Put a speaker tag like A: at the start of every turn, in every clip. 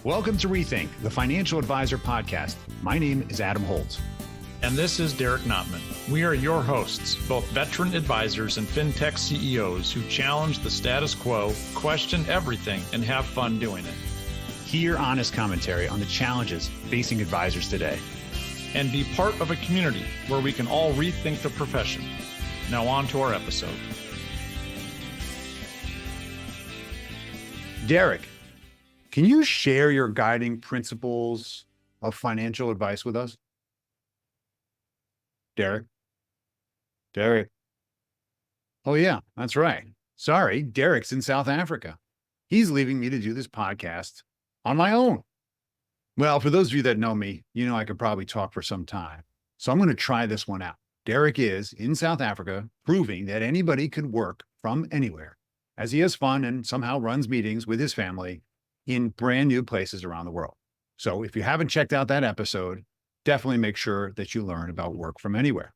A: Welcome to Rethink, the Financial Advisor Podcast. My name is Adam Holtz.
B: And this is Derek Notman. We are your hosts, both veteran advisors and fintech CEOs who challenge the status quo, question everything, and have fun doing it.
A: Hear honest commentary on the challenges facing advisors today.
B: And be part of a community where we can all rethink the profession. Now on to our episode.
A: Derek, can you share your guiding principles of financial advice with us? Derek? Oh yeah, that's right. Sorry, Derek's in South Africa. He's leaving me to do this podcast on my own. Well, for those of you that know me, you know I could probably talk for some time. So I'm going to try this one out. Derek is in South Africa, proving that anybody can work from anywhere as he has fun and somehow runs meetings with his family in brand new places around the world. So if you haven't checked out that episode, definitely make sure that you learn about work from anywhere.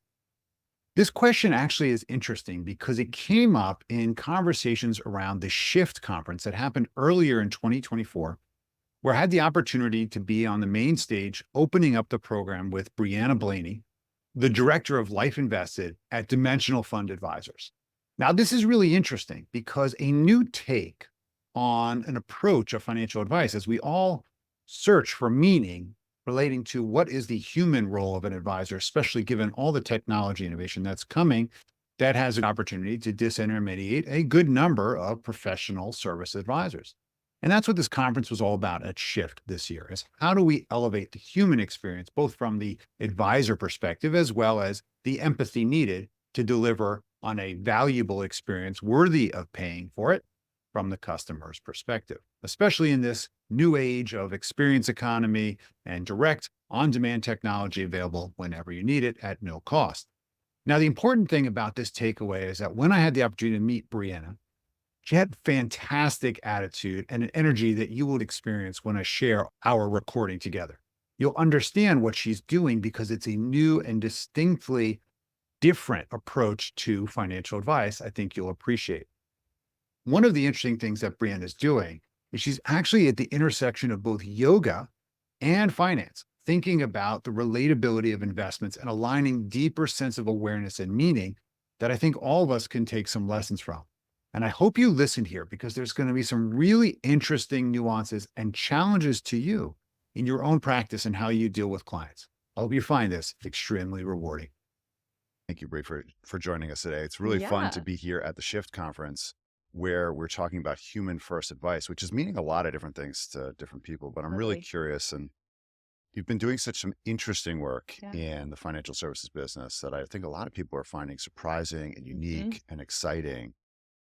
A: This question actually is interesting because it came up in conversations around the Shift conference that happened earlier in 2024, where I had the opportunity to be on the main stage opening up the program with Breanna Blaney, the director of Life Invested at Dimensional Fund Advisors. Now, this is really interesting because a new take on an approach of financial advice, as we all search for meaning relating to what is the human role of an advisor, especially given all the technology innovation that's coming, that has an opportunity to disintermediate a good number of professional service advisors. And that's what this conference was all about at Shift this year, is how do we elevate the human experience, both from the advisor perspective, as well as the empathy needed to deliver on a valuable experience worthy of paying for it from the customer's perspective, especially in this new age of experience economy and direct on-demand technology available whenever you need it at no cost. Now, the important thing about this takeaway is that when I had the opportunity to meet Breanna, she had fantastic attitude and an energy that you will experience when I share our recording together. You'll understand what she's doing because it's a new and distinctly different approach to financial advice I think you'll appreciate. One of the interesting things that Breanna is doing is she's actually at the intersection of both yoga and finance, thinking about the relatability of investments and aligning deeper sense of awareness and meaning that I think all of us can take some lessons from. And I hope you listen here because there's going to be some really interesting nuances and challenges to you in your own practice and how you deal with clients. I hope you find this extremely rewarding.
C: Thank you, Bree, for joining us today. It's really fun to be here at the Shift conference where we're talking about human first advice, which is meaning a lot of different things to different people. But I'm really curious, and you've been doing such some interesting work in the financial services business that I think a lot of people are finding surprising and unique and exciting.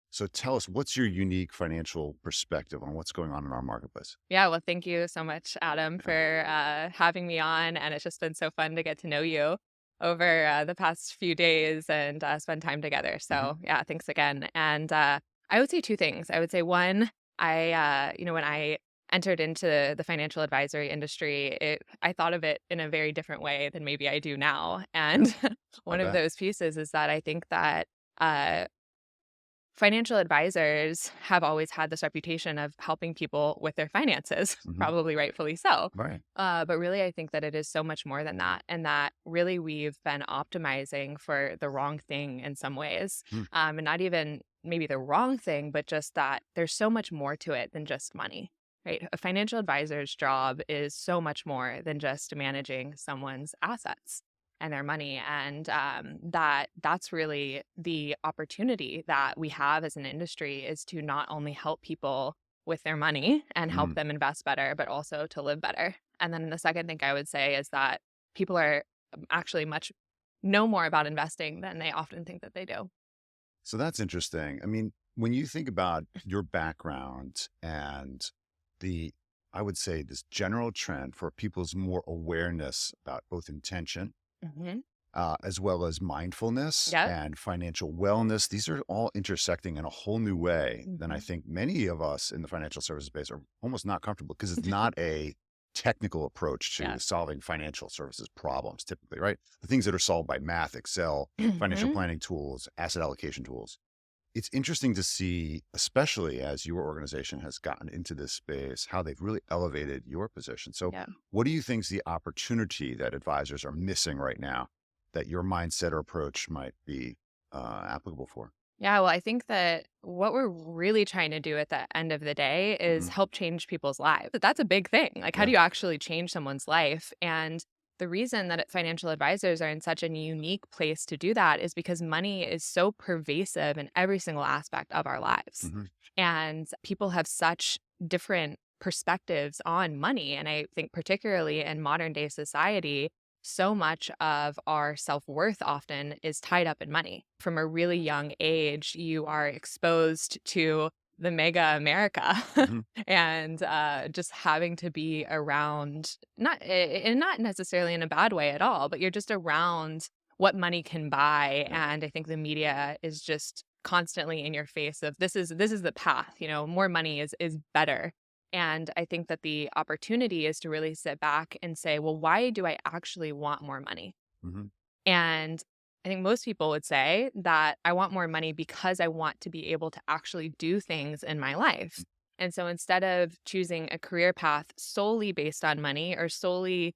C: So tell us, what's your unique financial perspective on what's going on in our marketplace?
D: Yeah, well, thank you so much, Adam, for having me on. And it's just been so fun to get to know you over the past few days and spend time together. So yeah, thanks again. And I would say two things. I would say one, when I entered into the financial advisory industry, I thought of it in a very different way than maybe I do now. And one of those pieces is that I think that financial advisors have always had this reputation of helping people with their finances, probably rightfully so.
C: Right.
D: But really, I think that it is so much more than that. And that really we've been optimizing for the wrong thing in some ways. And not even maybe the wrong thing, but just that there's so much more to it than just money, right? A financial advisor's job is so much more than just managing someone's assets and their money. And that's really the opportunity that we have as an industry, is to not only help people with their money and help them invest better, but also to live better. And then the second thing I would say is that people are actually know more about investing than they often think that they do.
C: So that's interesting. I mean, when you think about your background and I would say this general trend for people's more awareness about both intention as well as mindfulness and financial wellness, these are all intersecting in a whole new way than I think many of us in the financial services space are almost not comfortable, because it's not a technical approach to solving financial services problems typically, right? The things that are solved by math, Excel, financial planning tools, asset allocation tools. it's interesting to see, especially as your organization has gotten into this space, how they've really elevated your position. So
D: Yeah.
C: what do you think is the opportunity that advisors are missing right now that your mindset or approach might be applicable for?
D: Yeah, well, I think that what we're really trying to do at the end of the day is
C: Mhm.
D: help change people's lives. That's a big thing. Like, how
C: Yeah.
D: do you actually change someone's life? And the reason that financial advisors are in such a unique place to do that is because money is so pervasive in every single aspect of our lives.
C: Mhm.
D: And people have such different perspectives on money. And I think, particularly in modern day society, so much of our self-worth often is tied up in money. From a really young age, you are exposed to the mega America
C: Mhm.
D: and just having to be around, and not necessarily in a bad way at all, but you're just around what money can buy.
C: Yeah.
D: And I think the media is just constantly in your face of this is the path, more money is better. And I think that the opportunity is to really sit back and say, well, why do I actually want more money?
C: Mhm.
D: And I think most people would say that I want more money because I want to be able to actually do things in my life. And so instead of choosing a career path solely based on money or solely,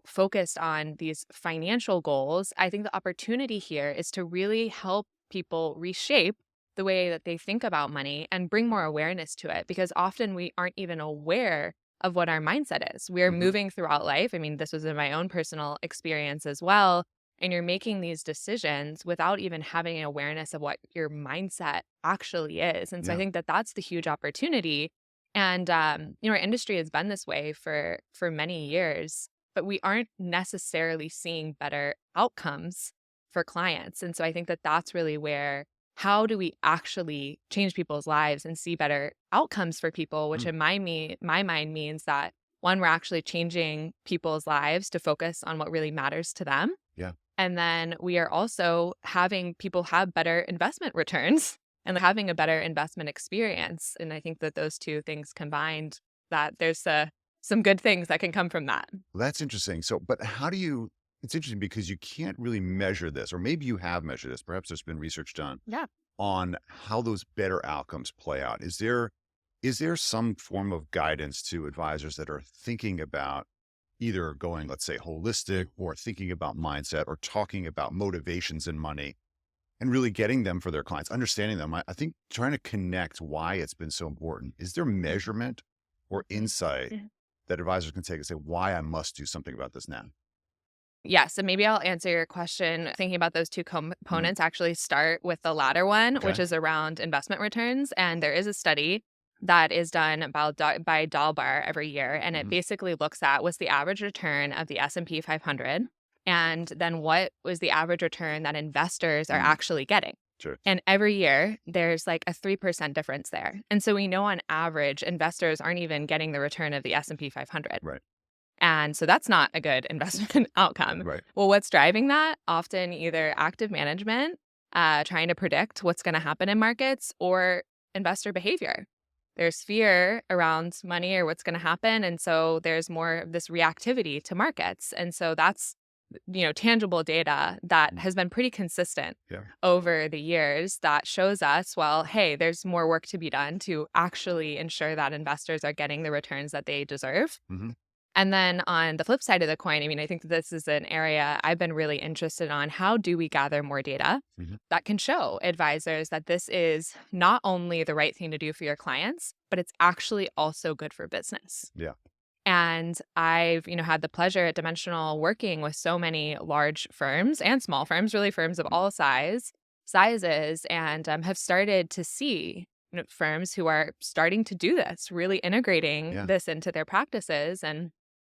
D: focused on these financial goals, I think the opportunity here is to really help people reshape the way that they think about money and bring more awareness to it, because often we aren't even aware of what our mindset is. We're
C: Mhm.
D: moving throughout life. I mean, this was in my own personal experience as well. And you're making these decisions without even having an awareness of what your mindset actually is. And so I
C: Yeah.
D: think that that's the huge opportunity. And our industry has been this way for many years, but we aren't necessarily seeing better outcomes for clients. And so I think that that's really where, how do we actually change people's lives and see better outcomes for people, which
C: Mm.
D: in my mind means that, one, we're actually changing people's lives to focus on what really matters to them.
C: Yeah.
D: And then we are also having people have better investment returns and having a better investment experience. And I think that those two things combined, that there's some good things that can come from that.
C: Well, that's interesting. So, but how do you, it's interesting because you can't really measure this, or maybe you have measured this. Perhaps there's been research done
D: Yeah.
C: on how those better outcomes play out. Is there some form of guidance to advisors that are thinking about either going, let's say, holistic, or thinking about mindset, or talking about motivations in money and really getting them for their clients, understanding them? I think trying to connect why it's been so important. Is there measurement or insight
D: Yeah.
C: that advisors can take and say, why I must do something about this now?
D: Yes, and maybe I'll answer your question thinking about those two
C: Mhm.
D: components. Actually, start with the latter one, which
C: Okay.
D: is around investment returns. And there is a study that is done by Dalbar every year, and it
C: Mhm.
D: basically looks at what's the average return of the S&P 500, and then what was the average return that investors are
C: Mm.
D: actually getting.
C: Sure.
D: And every year, there's like a 3% difference there. And so we know on average, investors aren't even getting the return of the S&P 500.
C: Right.
D: And so that's not a good investment outcome.
C: Right.
D: Well, what's driving that? Often either active management, trying to predict what's going to happen in markets, or investor behavior. There's fear around money or what's going to happen. And so there's more of this reactivity to markets. And so that's, tangible data that
C: Mm.
D: has been pretty consistent
C: Yeah.
D: over the years that shows us, well, hey, there's more work to be done to actually ensure that investors are getting the returns that they deserve.
C: Hmm.
D: And then on the flip side of the coin, I mean, I think this is an area I've been really interested on. How do we gather more data
C: Hmm.
D: that can show advisors that this is not only the right thing to do for your clients, but it's actually also good for business?
C: Yeah.
D: And I've, had the pleasure at Dimensional working with so many large firms and small firms, really firms of all sizes, and have started to see firms who are starting to do this, really integrating
C: Yeah.
D: this into their practices. And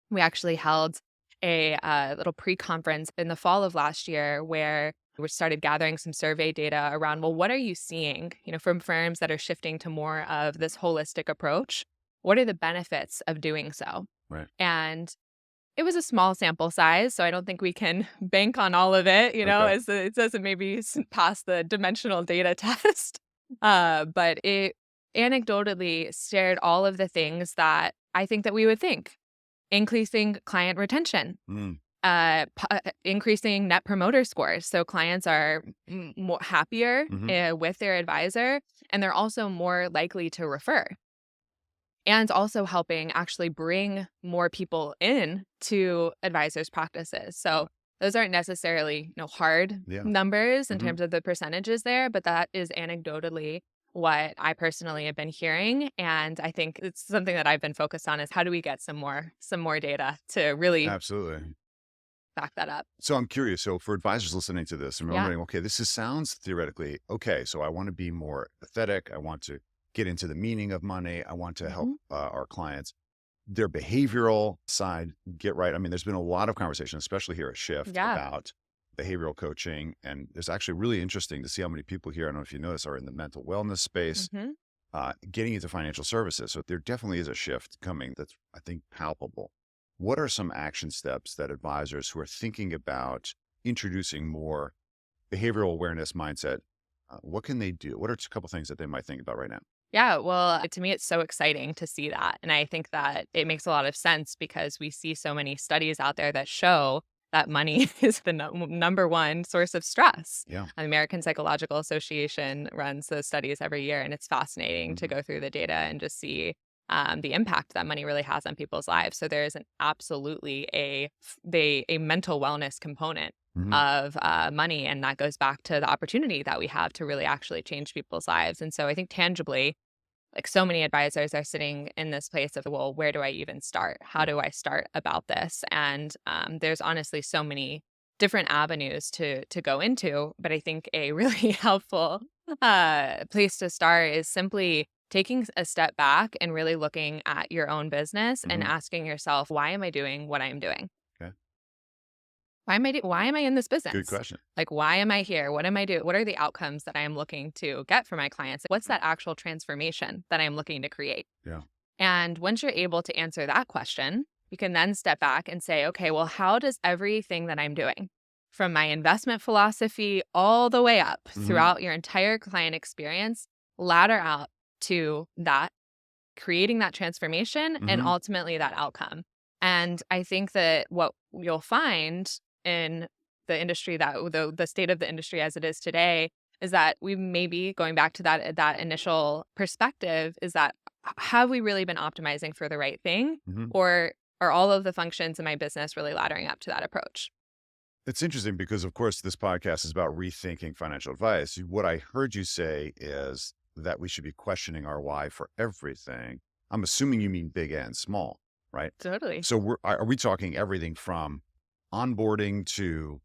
D: we actually held a little pre-conference in the fall of last year where we started gathering some survey data around, well, what are you seeing, from firms that are shifting to more of this holistic approach? What are the benefits of doing so?
C: Right.
D: And it was a small sample size, so I don't think we can bank on all of it,
C: Okay.
D: as it doesn't maybe pass the dimensional data test. But it anecdotally shared all of the things that I think that we would think. Increasing client retention,
C: Mm.
D: increasing net promoter scores. So clients are more happier with their advisor, and they're also more likely to refer. And also helping actually bring more people in to advisors' practices. So those aren't necessarily hard numbers in terms of the percentages there, but that is anecdotally what I personally have been hearing. And I think it's something that I've been focused on is how do we get some more data to really
C: Absolutely
D: back that up.
C: So I'm curious. So for advisors listening to this and
D: Yeah.
C: wondering, okay, sounds theoretically, okay, so I want to be more empathetic. I want to get into the meaning of money. I want to help our clients, their behavioral side get right. I mean, there's been a lot of conversation, especially here at Shift, about behavioral coaching. And it's actually really interesting to see how many people here, I don't know if you notice, are in the mental wellness space, getting into financial services. So there definitely is a shift coming that's, I think, palpable. What are some action steps that advisors who are thinking about introducing more behavioral awareness mindset, what can they do? What are a couple things that they might think about right now?
D: Yeah, well, to me, it's so exciting to see that. And I think that it makes a lot of sense because we see so many studies out there that show that money is the number one source of stress.
C: Yeah.
D: The American Psychological Association runs those studies every year, and it's fascinating to go through the data and just see the impact that money really has on people's lives. So there is absolutely a mental wellness component of money, and that goes back to the opportunity that we have to really actually change people's lives. And so I think tangibly, like so many advisors are sitting in this place of, well, where do I even start? How do I start about this? And there's honestly so many different avenues to go into, but I think a really helpful place to start is simply taking a step back and really looking at your own business and asking yourself, why am I doing what I'm doing?
C: Okay.
D: Why am I in this business?
C: Good question.
D: Like, why am I here? What am I doing? What are the outcomes that I am looking to get for my clients? What's that actual transformation that I'm looking to create?
C: Yeah.
D: And once you're able to answer that question, you can then step back and say, okay, well, how does everything that I'm doing, from my investment philosophy all the way up throughout your entire client experience, ladder out to that, creating that transformation and ultimately that outcome? And I think that what you'll find in the industry, that the state of the industry as it is today, is that we may be going back to that initial perspective, is that have we really been optimizing for the right thing, or are all of the functions in my business really laddering up to that approach?
C: It's interesting because, of course, this podcast is about rethinking financial advice. What I heard you say is that we should be questioning our why for everything. I'm assuming you mean big and small, right?
D: Totally.
C: So are we talking everything from onboarding to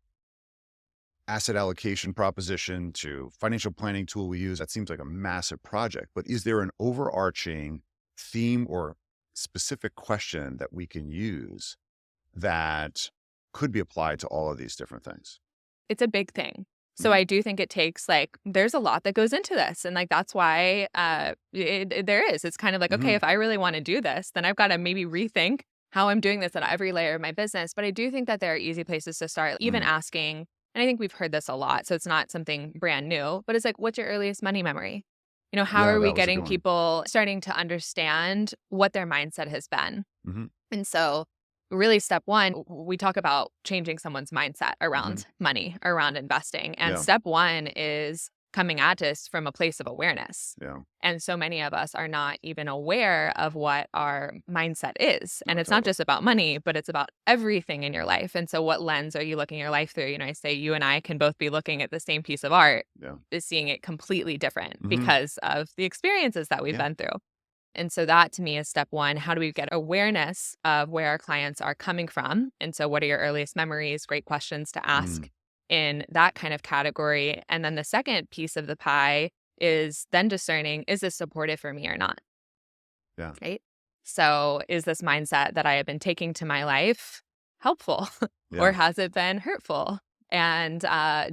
C: asset allocation proposition to financial planning tool we use? That seems like a massive project, but is there an overarching theme or specific question that we can use that could be applied to all of these different things?
D: It's a big thing. So I do think it takes, there's a lot that goes into this. And that's why there is. It's kind of like, okay, if I really want to do this, then I've got to maybe rethink how I'm doing this at every layer of my business. But I do think that there are easy places to start, even asking, and I think we've heard this a lot, so it's not something brand new, but it's like, what's your earliest money memory? How are we getting people starting to understand what their mindset has been? And so really, step one, we talk about changing someone's mindset around money, around investing. And step one is coming at us from a place of awareness.
C: Yeah.
D: And so many of us are not even aware of what our mindset is. And it's not just about money, but it's about everything in your life. And so what lens are you looking your life through? I say you and I can both be looking at the same piece of art, is seeing it completely different because of the experiences that we've been through. And so that to me is step one. How do we get awareness of where our clients are coming from? And so what are your earliest memories? Great questions to ask in that kind of category. And then the second piece of the pie is then discerning, is this supportive for me or not?
C: Yeah.
D: Right. So is this mindset that I have been taking to my life helpful or has it been hurtful? And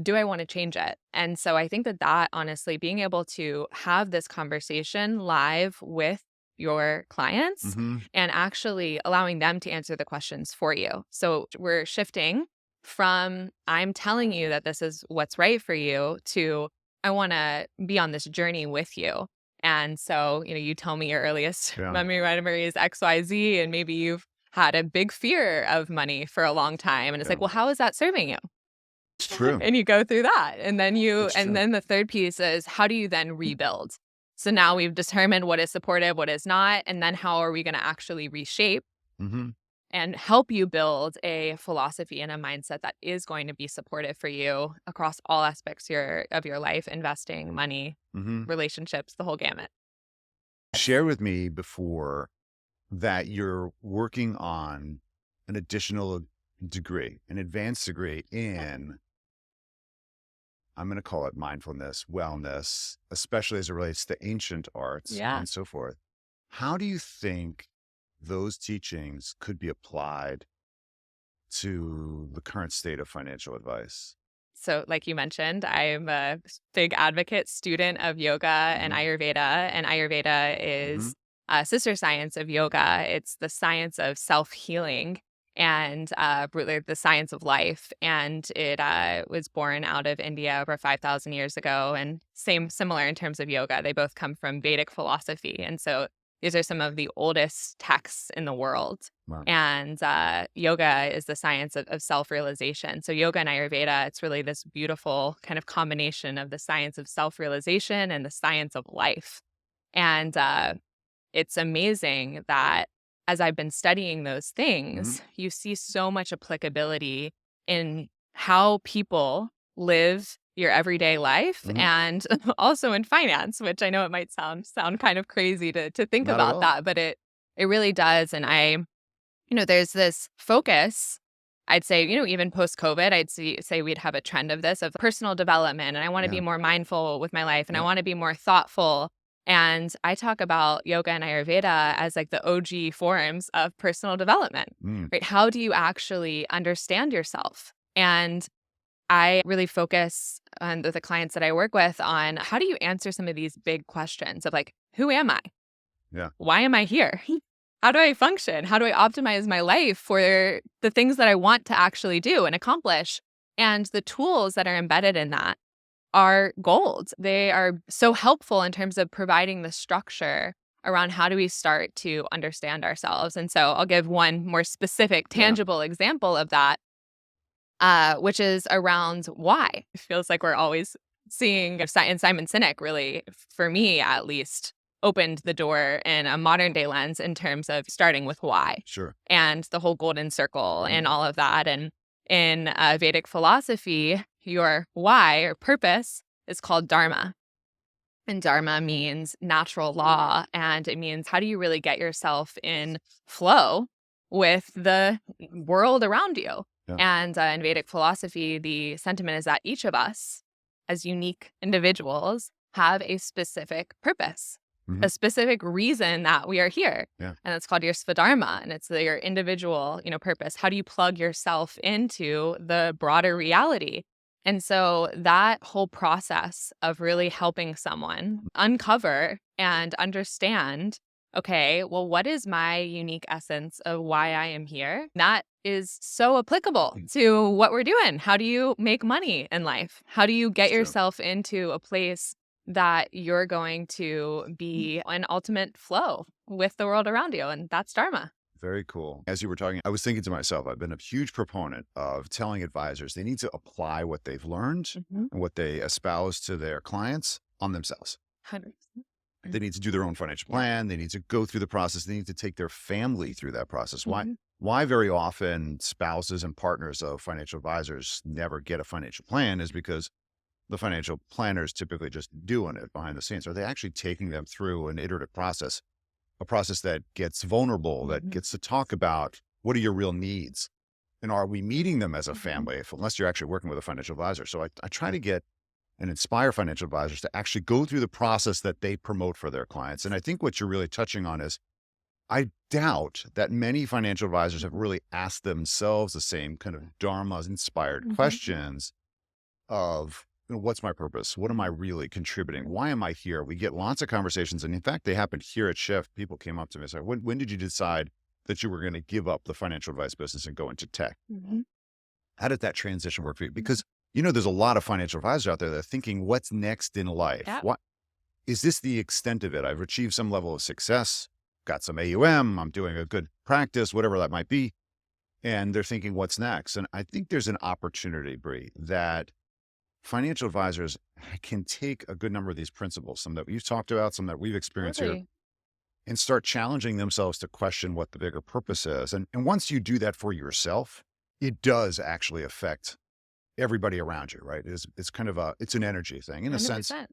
D: do I want to change it? And so I think that honestly, being able to have this conversation live with your clients and actually allowing them to answer the questions for you. So we're shifting from I'm telling you that this is what's right for you to I want to be on this journey with you. And so, you tell me your earliest memory is XYZ, and maybe you've had a big fear of money for a long time. And it's like, well, how is that serving you?
C: It's true.
D: And you go through that. And then
C: It's true.
D: then the third piece is, how do you then rebuild? So now we've determined what is supportive, what is not. And then how are we going to actually reshape
C: Mm-hmm.
D: and help you build a philosophy and a mindset that is going to be supportive for you across all aspects of your life, investing, money,
C: Mm-hmm.
D: relationships, the whole gamut.
C: Share with me before that you're working on an additional degree, an advanced degree in, I'm going to call it mindfulness, wellness, especially as it relates to ancient arts
D: Yeah.
C: and so forth. How do you think those teachings could be applied to the current state of financial advice?
D: So, like you mentioned, I'm a big advocate student of yoga and Ayurveda. And Ayurveda is a sister science of yoga. It's the science of self-healing and really the science of life. And it was born out of India over 5,000 years ago. And similar in terms of yoga. They both come from Vedic philosophy. And so these are some of the oldest texts in the world.
C: Wow.
D: And yoga is the science of self-realization. So yoga and Ayurveda, it's really this beautiful kind of combination of the science of self-realization and the science of life. And it's amazing that as I've been studying those things, you see so much applicability in how people live your everyday life and also in finance, which I know it might sound kind of crazy to think
C: Not at all.
D: about that, but it really does. And there's this focus, I'd say, even post-COVID, I'd say we'd have a trend of this, of personal development. And I want to be more mindful with my life and I want to be more thoughtful. And I talk about yoga and Ayurveda as like the OG forms of personal development, right? How do you actually understand yourself? And I really focus on the clients that I work with on how do you answer some of these big questions of like, who am I?
C: Yeah.
D: Why am I here? How do I function? How do I optimize my life for the things that I want to actually do and accomplish? And the tools that are embedded in that are gold. They are so helpful in terms of providing the structure around how do we start to understand ourselves. And so I'll give one more specific, tangible example of that, which is around why. It feels like we're always seeing, and Simon Sinek really, for me at least, opened the door in a modern day lens in terms of starting with why.
C: Sure.
D: And the whole golden circle and all of that. And in Vedic philosophy, your why or purpose is called dharma. And dharma means natural law. And it means how do you really get yourself in flow with the world around you?
C: Yeah.
D: And in Vedic philosophy, the sentiment is that each of us as unique individuals have a specific purpose, a specific reason that we are here.
C: Yeah.
D: And it's called your svadharma, and it's your individual, purpose. How do you plug yourself into the broader reality? And so that whole process of really helping someone uncover and understand, okay, well, what is my unique essence of why I am here? That is so applicable to what we're doing. How do you make money in life? How do you get yourself into a place that you're going to be in ultimate flow with the world around you? And that's dharma.
C: Very cool. As you were talking, I was thinking to myself, I've been a huge proponent of telling advisors they need to apply what they've learned and what they espouse to their clients on themselves.
D: 100%.
C: They need to do their own financial plan. They need to go through the process. They need to take their family through that process. Why very often spouses and partners of financial advisors never get a financial plan is because the financial planners typically just doing it behind the scenes. Are they actually taking them through an iterative process, a process that gets vulnerable, that gets to talk about what are your real needs? And are we meeting them as a family, unless you're actually working with a financial advisor? So I try to get and inspire financial advisors to actually go through the process that they promote for their clients. And I think what you're really touching on is, I doubt that many financial advisors have really asked themselves the same kind of Dharma-inspired questions of, what's my purpose? What am I really contributing? Why am I here? We get lots of conversations. And in fact, they happened here at Shift. People came up to me and said, when did you decide that you were going to give up the financial advice business and go into tech? How did that transition work for you? Because, there's a lot of financial advisors out there that are thinking, what's next in life?
D: Yeah.
C: What is this the extent of it? I've achieved some level of success. got some AUM, I'm doing a good practice, whatever that might be. And they're thinking, what's next? And I think there's an opportunity, Bree, that financial advisors can take a good number of these principles, some that you've talked about, some that we've experienced here,
D: Totally.
C: and start challenging themselves to question what the bigger purpose is. And once you do that for yourself, it does actually affect everybody around you, right? It's kind of it's an energy thing in a sense.
D: 100%.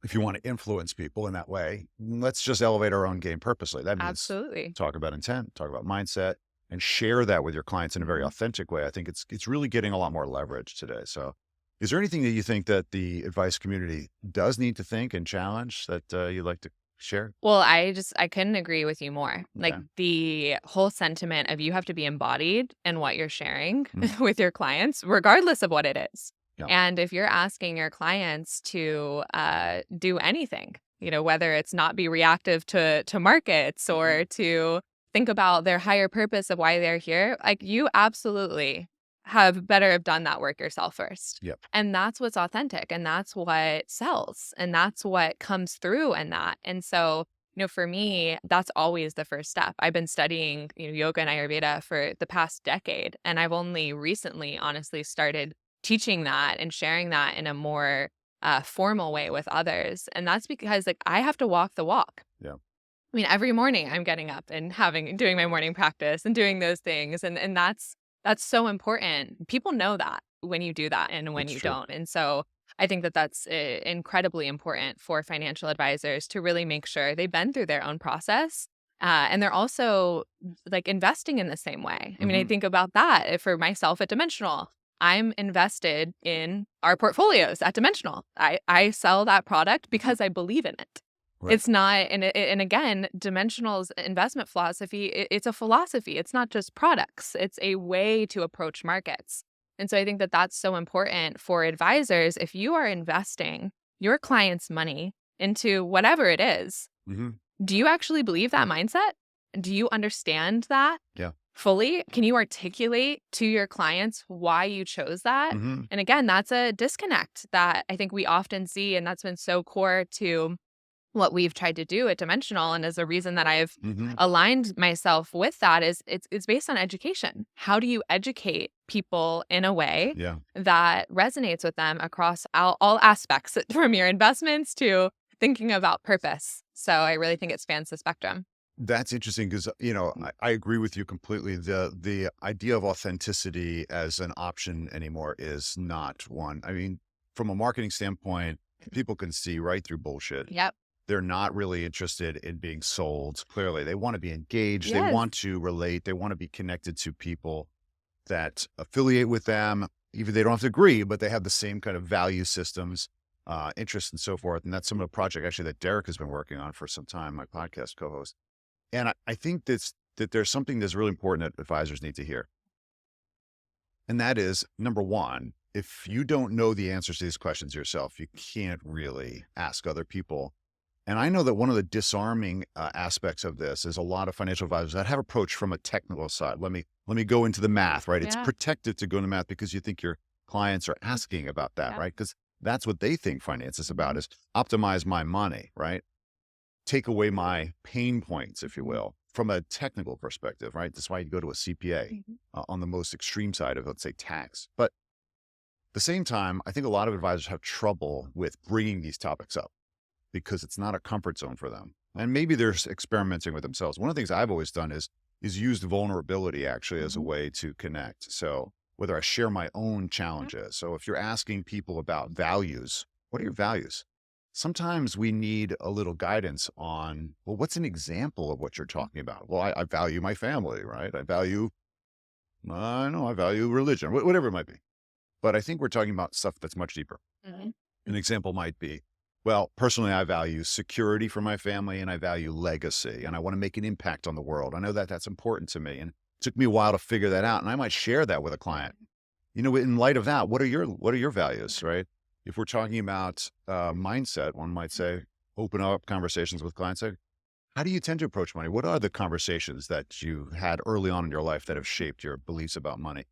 C: If you want to influence people in that way, let's just elevate our own game purposely. That means
D: Absolutely.
C: talk about intent, talk about mindset, and share that with your clients in a very authentic way. I think it's really getting a lot more leverage today. So is there anything that you think that the advice community does need to think and challenge that you'd like to share?
D: Well, I couldn't agree with you more. Like
C: Okay.
D: the whole sentiment of you have to be embodied in what you're sharing
C: Mhm.
D: with your clients, regardless of what it is.
C: Yeah.
D: And if you're asking your clients to do anything, whether it's not be reactive to markets or to think about their higher purpose of why they're here, like you absolutely have done that work yourself first.
C: Yep.
D: And that's what's authentic and that's what sells and that's what comes through in that. And so, for me, that's always the first step. I've been studying, yoga and Ayurveda for the past decade, and I've only recently, honestly, started teaching that and sharing that in a more formal way with others. And that's because like I have to walk the walk.
C: Yeah.
D: I mean, every morning I'm getting up and doing my morning practice and doing those things. And that's so important. People know that when you do that and when
C: It's
D: you
C: true.
D: don't. And so I think that that's incredibly important for financial advisors to really make sure they've been through their own process. And they're also like investing in the same way. I mean, I
C: Mhm.
D: think about that for myself at Dimensional. I'm invested in our portfolios at Dimensional. I sell that product because I believe in it.
C: Right.
D: It's not, and again, Dimensional's investment philosophy, it's a philosophy. It's not just products. It's a way to approach markets. And so I think that that's so important for advisors. If you are investing your client's money into whatever it is,
C: Mhm.
D: do you actually believe that mindset? Do you understand that
C: Yeah.
D: fully? Can you articulate to your clients why you chose that?
C: Mhm.
D: And again, that's a disconnect that I think we often see. And that's been so core to what we've tried to do at Dimensional. And as a reason that I've
C: Mhm.
D: aligned myself with that is it's based on education. How do you educate people in a way
C: Yeah.
D: that resonates with them across all aspects, from your investments to thinking about purpose? So I really think it spans the spectrum.
C: That's interesting because, I agree with you completely. The idea of authenticity as an option anymore is not one. I mean, from a marketing standpoint, people can see right through bullshit.
D: Yep.
C: They're not really interested in being sold. Clearly, they want to be engaged. They
D: Yes.
C: want to relate. They want to be connected to people that affiliate with them. Even they don't have to agree, but they have the same kind of value systems, interests, and so forth. And that's some of the project actually that Derek has been working on for some time, my podcast co-host. And I think that there's something that's really important that advisors need to hear. And that is, number one, if you don't know the answers to these questions yourself, you can't really ask other people. And I know that one of the disarming aspects of this is a lot of financial advisors that have approached from a technical side. Let me go into the math, right? It's
D: Yeah.
C: protected to go into math because you think your clients are asking about that,
D: Yeah.
C: right? Because that's what they think finance is about, is optimize my money, right? Take away my pain points, if you will, from a technical perspective, right? That's why you go to a CPA on the most extreme side of, let's say, tax. But at the same time, I think a lot of advisors have trouble with bringing these topics up because it's not a comfort zone for them. And maybe they're experimenting with themselves. One of the things I've always done is used vulnerability actually as a way to connect. So whether I share my own challenges. So if you're asking people about values, what are your values? Sometimes we need a little guidance on, well, what's an example of what you're talking about? Well, I value my family, right? I value religion, whatever it might be. But I think we're talking about stuff that's much deeper.
D: Mhm.
C: An example might be, well, personally, I value security for my family and I value legacy and I want to make an impact on the world. I know that that's important to me. And it took me a while to figure that out. And I might share that with a client. In light of that, what are your values, right? If we're talking about mindset, one might say, open up conversations with clients. Say, how do you tend to approach money? What are the conversations that you had early on in your life that have shaped your beliefs about money?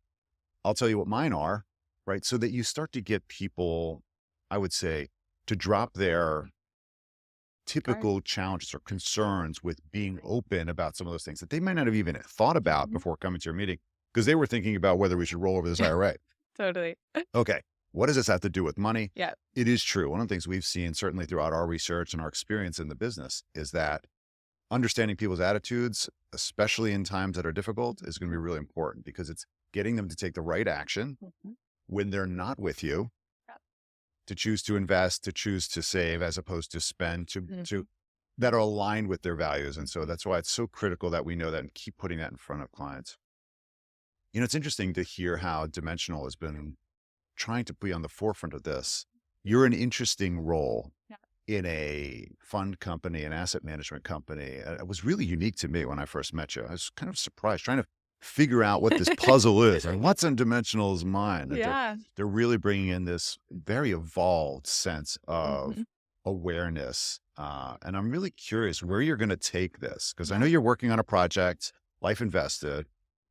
C: I'll tell you what mine are, right? So that you start to get people, I would say, to drop their typical challenges or concerns with being open about some of those things that they might not have even thought about before coming to your meeting because they were thinking about whether we should roll over this IRA.
D: Totally.
C: Okay. What does this have to do with money?
D: Yeah.
C: It is true. One of the things we've seen, certainly throughout our research and our experience in the business, is that understanding people's attitudes, especially in times that are difficult, is going to be really important because it's getting them to take the right action when they're not with you, to choose to invest, to choose to save, as opposed to spend, to that are aligned with their values. And so that's why it's so critical that we know that and keep putting that in front of clients. You know, it's interesting to hear how Dimensional has been trying to be on the forefront of this. You're an interesting role in a fund company, an asset management company. It was really unique to me when I first met you. I was kind of surprised trying to figure out what this puzzle is and what's in Dimensional's mind. And they're really bringing in this very evolved sense of awareness. And I'm really curious where you're going to take this, because I know you're working on a project, Life Invested,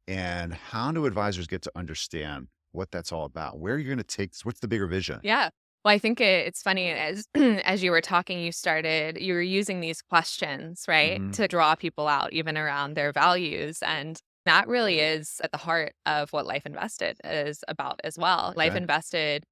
C: and how do advisors get to understand what that's all about? Where are you going to take this? What's the bigger vision?
D: Yeah. Well, I think it's funny as as you were talking, you were using these questions, right, to draw people out, even around their values. And that really is at the heart of what Life Invested is about as well. Life Invested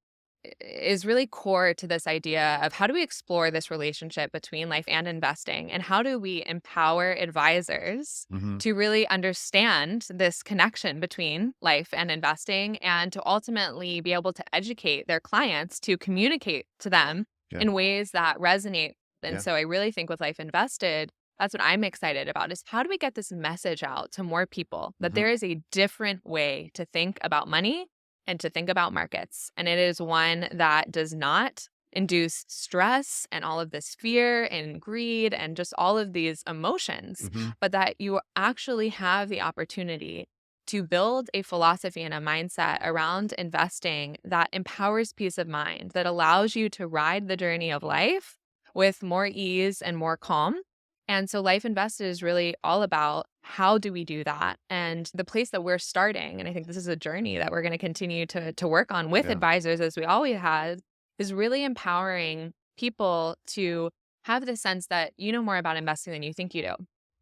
D: is really core to this idea of how do we explore this relationship between life and investing, and how do we empower advisors to really understand this connection between life and investing, and to ultimately be able to educate their clients to communicate to them in ways that resonate. And so I really think with Life Invested, that's what I'm excited about, is how do we get this message out to more people that there is a different way to think about money and to think about markets. And it is one that does not induce stress and all of this fear and greed and just all of these emotions, but that you actually have the opportunity to build a philosophy and a mindset around investing that empowers peace of mind, that allows you to ride the journey of life with more ease and more calm. And so Life Invested is really all about how do we do that? And the place that we're starting, and I think this is a journey that we're going to continue to work on with advisors, as we always have, is really empowering people to have the sense that you know more about investing than you think you do.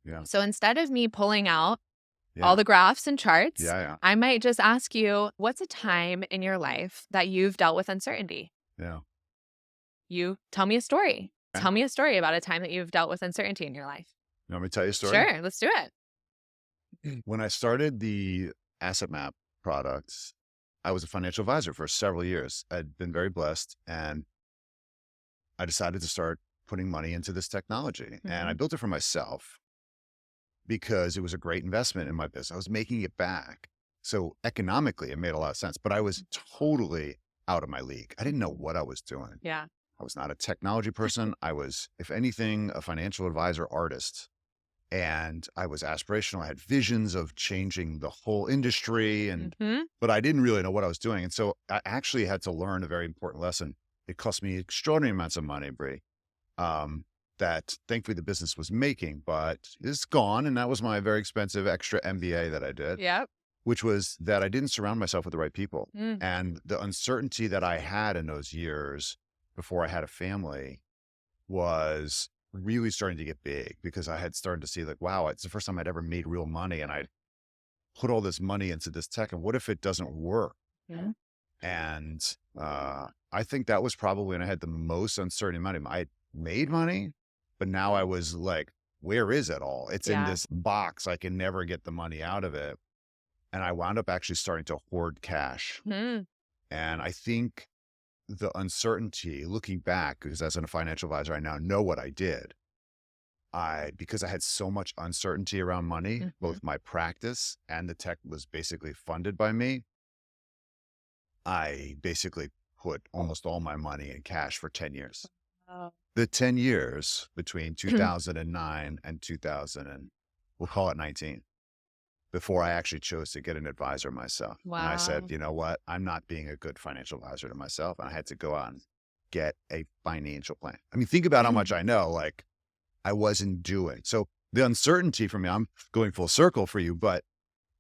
C: Yeah.
D: So instead of me pulling out all the graphs and charts, I might just ask you, what's a time in your life that you've dealt with uncertainty?
C: Yeah.
D: You tell me a story. Tell me a story about a time that you've dealt with uncertainty in your life.
C: You want me to tell you a story?
D: Sure, let's do it.
C: When I started the Asset Map products, I was a financial advisor for several years. I'd been very blessed, and I decided to start putting money into this technology. And I built it for myself because it was a great investment in my business. I was making it back. So economically, it made a lot of sense, but I was totally out of my league. I didn't know what I was doing.
D: Yeah.
C: I was not a technology person. I was, if anything, a financial advisor artist. And I was aspirational. I had visions of changing the whole industry, and but I didn't really know what I was doing. And so I actually had to learn a very important lesson. It cost me extraordinary amounts of money, Bree, that thankfully the business was making, but it's gone. And that was my very expensive extra MBA that I did.
D: Yep.
C: Which was that I didn't surround myself with the right people. And the uncertainty that I had in those years before I had a family was really starting to get big, because I had started to see like, wow, it's the first time I'd ever made real money, and I'd put all this money into this tech, and what if it doesn't work? And I think that was probably when I had the most uncertain amount of money. I made money, but now I was like, where is it all? It's in this box. I can never get the money out of it. And I wound up actually starting to hoard cash. And I think the uncertainty, looking back, because as a financial advisor, I now know what I did. Because I had so much uncertainty around money, both my practice and the tech was basically funded by me. I basically put almost all my money in cash for 10 years. The 10 years between 2009 and 2000, and we'll call it 19, before I actually chose to get an advisor myself. And I said, you know what? I'm not being a good financial advisor to myself. And I had to go out and get a financial plan. I mean, think about how much I know, like I wasn't doing. So the uncertainty for me, I'm going full circle for you, but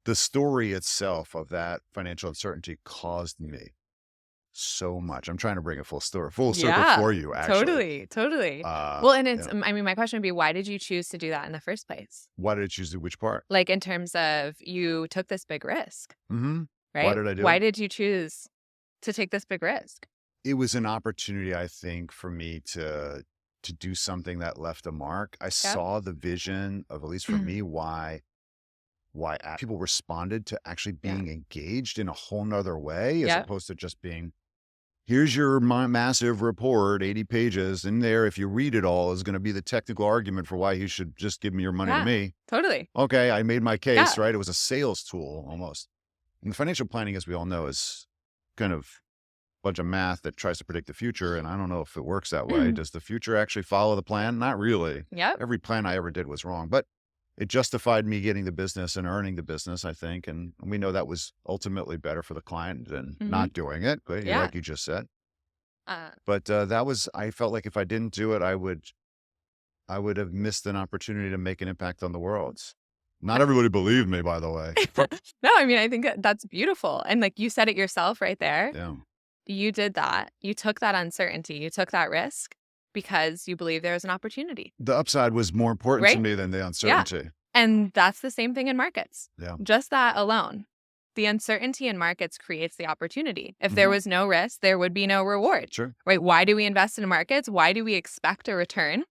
C: the story itself of that financial uncertainty caused me so much. I'm trying to bring a full circle
D: Yeah,
C: for you, actually.
D: totally.
C: Uh,
D: Well, and
C: you
D: it's,
C: know,
D: I mean, my question would be, why did you choose to do that in the first place?
C: why did I choose which part?
D: Like in terms of you took this big risk,
C: Mm-hmm. Why
D: right?
C: did I do
D: Why
C: it?
D: did you choose to take this big risk?
C: It was an opportunity, I think, for me to do something that left a mark. I
D: Yep.
C: saw the vision of, at least for me, why people responded to actually
D: Yeah.
C: being engaged in a whole nother way, as
D: Yep.
C: opposed to just being, here's your massive report, 80 pages. In there, if you read it all, is going to be the technical argument for why you should just give me your money to
D: Yeah.
C: me.
D: Totally.
C: Okay, I made my case,
D: Yeah.
C: right? It was a sales tool almost. And financial planning, as we all know, is kind of a bunch of math that tries to predict the future. And I don't know if it works that way. Does the future actually follow the plan? Not really.
D: Yep.
C: Every plan I ever did was wrong, but it justified me getting the business and earning the business, I think. And we know that was ultimately better for the client than not doing it, but
D: Yeah.
C: like you just said.
D: Uh,
C: But I felt like if I didn't do it, I would have missed an opportunity to make an impact on the world. Not everybody believed me, by the way.
D: no, I mean, I think that's beautiful. And like you said it yourself right there.
C: Yeah.
D: You did that. You took that uncertainty. You took that risk because you believe there was an opportunity.
C: The upside was more important to
D: Right?
C: me than the uncertainty.
D: And that's the same thing in markets.
C: Yeah.
D: Just that alone. The uncertainty in markets creates the opportunity. If there was no risk, there would be no reward.
C: Sure.
D: Right? Why do we invest in markets? Why do we expect a return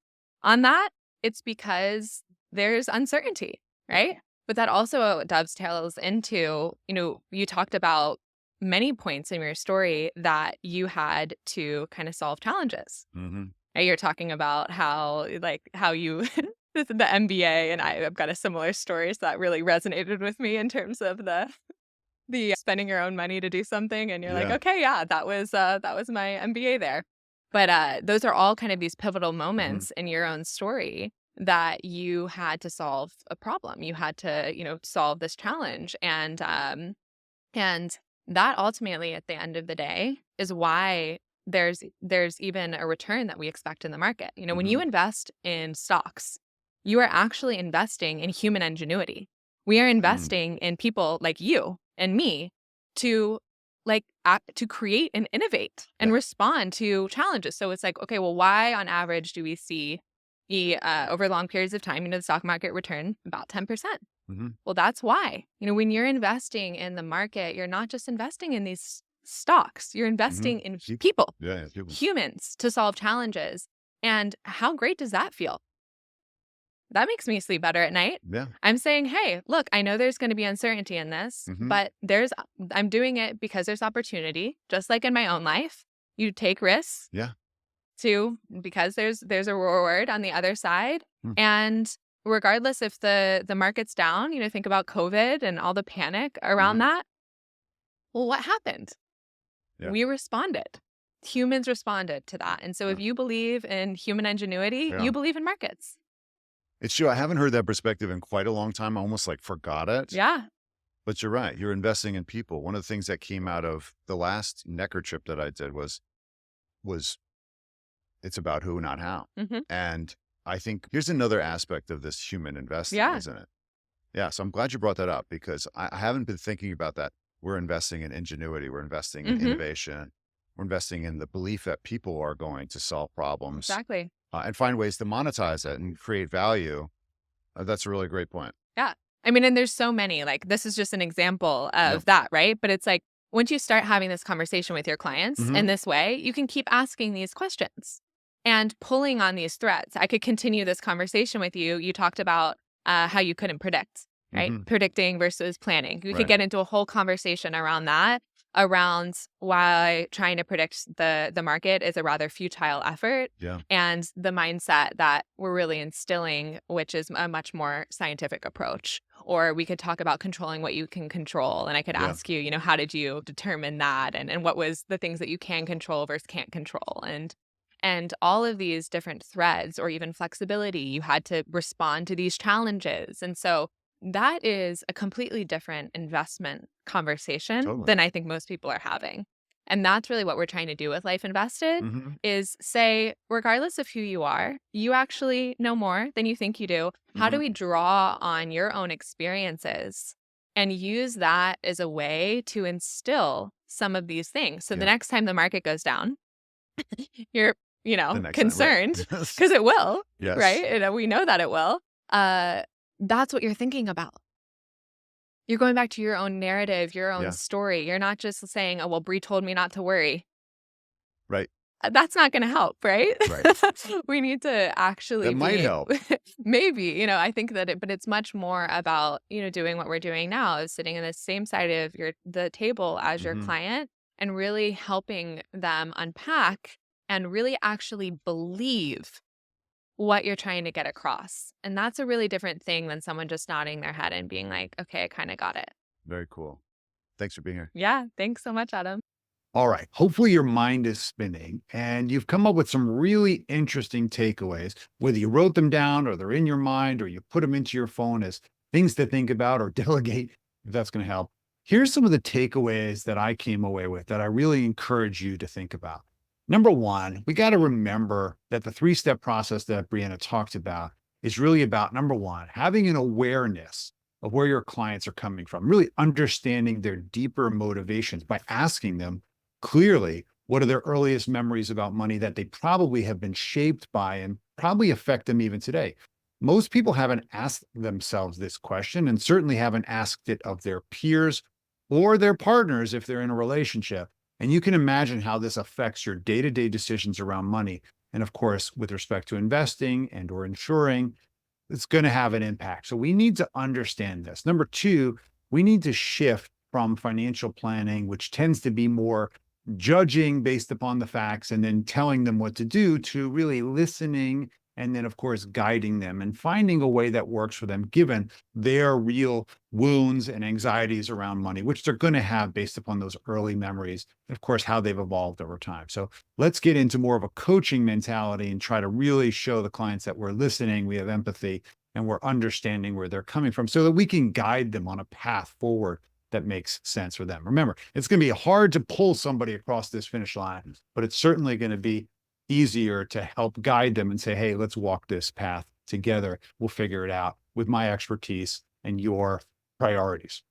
D: on that? It's because there's uncertainty, right? But that also dovetails into, you talked about many points in your story that you had to kind of solve challenges.
C: Mm-hmm.
D: Right? You're talking about how you the MBA, and I've got a similar story, so that really resonated with me in terms of the spending your own money to do something, and you're like,
C: Yeah.
D: okay, yeah, that was my MBA there. But those are all kind of these pivotal moments in your own story that you had to solve a problem. You had to, solve this challenge, and that ultimately, at the end of the day, is why there's even a return that we expect in the market. When you invest in stocks, you are actually investing in human ingenuity. We are investing in people like you and me to to create and innovate and respond to challenges. So it's like, okay, well, why on average do we see over long periods of time, the stock market return about 10%? Well, that's why, when you're investing in the market, you're not just investing in these stocks, you're investing in people, humans, to solve challenges. And how great does that feel? That makes me sleep better at night.
C: Yeah.
D: I'm saying, hey, look, I know there's going to be uncertainty in this, but I'm doing it because there's opportunity, just like in my own life. You take risks.
C: Yeah.
D: Because there's a reward on the other side. And regardless if the market's down, think about COVID and all the panic around that. Well, what happened?
C: Yeah.
D: We responded. Humans responded to that. And so if you believe in human ingenuity, you believe in markets.
C: It's true. I haven't heard that perspective in quite a long time. I almost forgot it.
D: Yeah.
C: But you're right. You're investing in people. One of the things that came out of the last Necker trip that I did was it's about who, not how. And I think here's another aspect of this human investing, isn't it? Yeah. So I'm glad you brought that up, because I haven't been thinking about that. We're investing in ingenuity. We're investing in innovation. We're investing in the belief that people are going to solve problems.
D: Exactly.
C: And find ways to monetize it and create value. That's a really great point.
D: Yeah. I mean, and there's so many, this is just an example of that, right? But it's like, once you start having this conversation with your clients in this way, you can keep asking these questions and pulling on these threads. I could continue this conversation with you. You talked about how you couldn't predict, right? Predicting versus planning. We could get into a whole conversation around that, around why trying to predict the market is a rather futile effort, and the mindset that we're really instilling, which is a much more scientific approach. Or we could talk about controlling what you can control, and I could ask you, how did you determine that, and what was the things that you can control versus can't control, and all of these different threads, or even flexibility. You had to respond to these challenges, and so that is a completely different investment conversation than I think most people are having. And that's really what we're trying to do with Life Invested, is say, regardless of who you are, you actually know more than you think you do. How do we draw on your own experiences and use that as a way to instill some of these things. So the
C: Yeah.
D: next time the market goes down, you're,
C: The next time, right.
D: concerned
C: Yes.
D: because it will,
C: Yes.
D: right? And we know that it will. That's what you're thinking about. You're going back to your own narrative, your own
C: Yeah.
D: story. You're not just saying, oh, well, Bree told me not to worry.
C: Right.
D: That's not going to help, right?
C: Right.
D: We need to actually
C: That might help.
D: maybe, I think that but it's much more about, doing what we're doing now, is sitting in the same side of the table as your
C: Mhm.
D: client and really helping them unpack and really actually believe what you're trying to get across. And that's a really different thing than someone just nodding their head and being like, okay, I kind of got it.
C: Very cool. Thanks for being here.
D: Yeah. Thanks so much, Adam.
A: All right. Hopefully your mind is spinning and you've come up with some really interesting takeaways, whether you wrote them down or they're in your mind or you put them into your phone as things to think about or delegate, if that's going to help. Here's some of the takeaways that I came away with that I really encourage you to think about. Number one, we got to remember that the 3-step process that Breanna talked about is really about, number one, having an awareness of where your clients are coming from, really understanding their deeper motivations by asking them clearly what are their earliest memories about money that they probably have been shaped by and probably affect them even today. Most people haven't asked themselves this question and certainly haven't asked it of their peers or their partners if they're in a relationship. And you can imagine how this affects your day-to-day decisions around money. And of course, with respect to investing and or insuring, it's going to have an impact. So we need to understand this. Number two, we need to shift from financial planning, which tends to be more judging based upon the facts and then telling them what to do, to really listening and then, of course, guiding them and finding a way that works for them, given their real wounds and anxieties around money, which they're going to have based upon those early memories, and of course, how they've evolved over time. So let's get into more of a coaching mentality and try to really show the clients that we're listening, we have empathy, and we're understanding where they're coming from so that we can guide them on a path forward that makes sense for them. Remember, it's going to be hard to pull somebody across this finish line, but it's certainly going to be easier to help guide them and say, hey, let's walk this path together. We'll figure it out with my expertise and your priorities.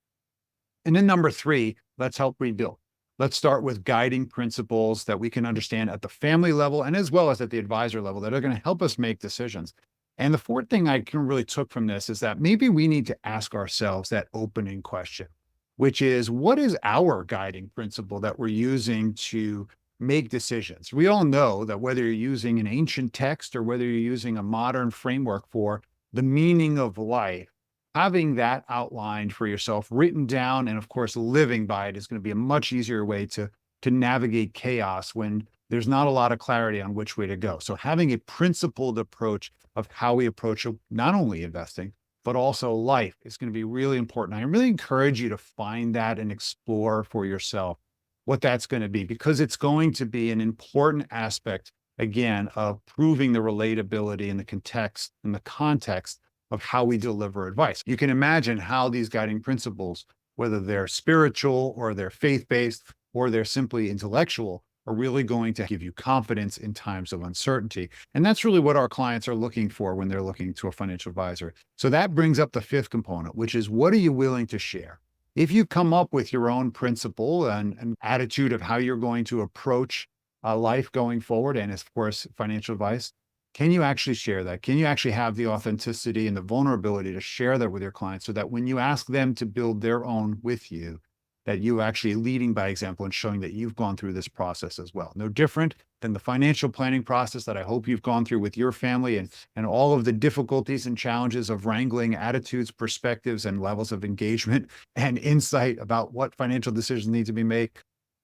A: And then number three, let's help rebuild. Let's start with guiding principles that we can understand at the family level and as well as at the advisor level that are going to help us make decisions. And the fourth thing I can really took from this is that maybe we need to ask ourselves that opening question, which is, what is our guiding principle that we're using to make decisions? We all know that whether you're using an ancient text or whether you're using a modern framework for the meaning of life, having that outlined for yourself, written down, and of course, living by it is going to be a much easier way to navigate chaos when there's not a lot of clarity on which way to go. So having a principled approach of how we approach not only investing, but also life is going to be really important. I really encourage you to find that and explore for yourself what that's going to be, because it's going to be an important aspect, again, of proving the relatability and the context of how we deliver advice. You can imagine how these guiding principles, whether they're spiritual or they're faith-based or they're simply intellectual, are really going to give you confidence in times of uncertainty. And that's really what our clients are looking for when they're looking to a financial advisor. So that brings up the fifth component, which is, what are you willing to share? If you come up with your own principle and attitude of how you're going to approach life going forward, and of course, financial advice, can you actually share that? Can you actually have the authenticity and the vulnerability to share that with your clients so that when you ask them to build their own with you, that you actually leading by example and showing that you've gone through this process as well? No different than the financial planning process that I hope you've gone through with your family and all of the difficulties and challenges of wrangling attitudes, perspectives, and levels of engagement and insight about what financial decisions need to be made.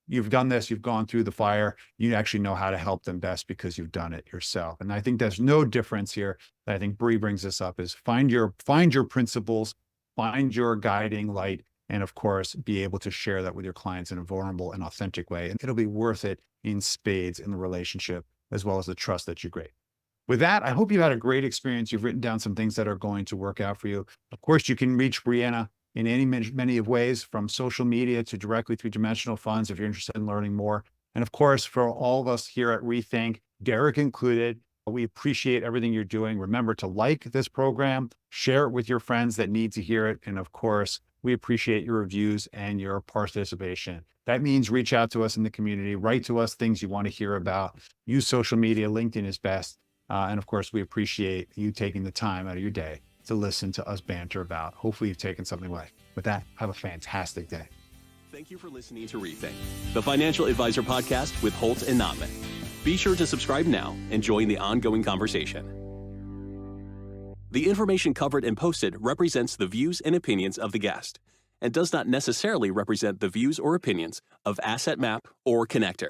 A: You've done this, you've gone through the fire, you actually know how to help them best because you've done it yourself. And I think there's no difference here. I think Bree brings this up, is find your principles, find your guiding light, and of course, be able to share that with your clients in a vulnerable and authentic way. And it'll be worth it in spades in the relationship, as well as the trust that you create. With that, I hope you've had a great experience. You've written down some things that are going to work out for you. Of course, you can reach Breanna in many of ways, from social media to directly through Dimensional Funds if you're interested in learning more. And of course, for all of us here at Rethink, Derek included, We appreciate everything you're doing. Remember to like this program, share it with your friends that need to hear it. And of course, we appreciate your reviews and your participation. That means reach out to us in the community, write to us things you want to hear about, use social media. LinkedIn is best. And of course, we appreciate you taking the time out of your day to listen to us banter about. Hopefully you've taken something away. With that, have a fantastic day.
E: Thank you for listening to Rethink, the Financial Advisor Podcast with Holt and Notman. Be sure to subscribe now and join the ongoing conversation. The information covered and posted represents the views and opinions of the guest and does not necessarily represent the views or opinions of Asset Map or Connector.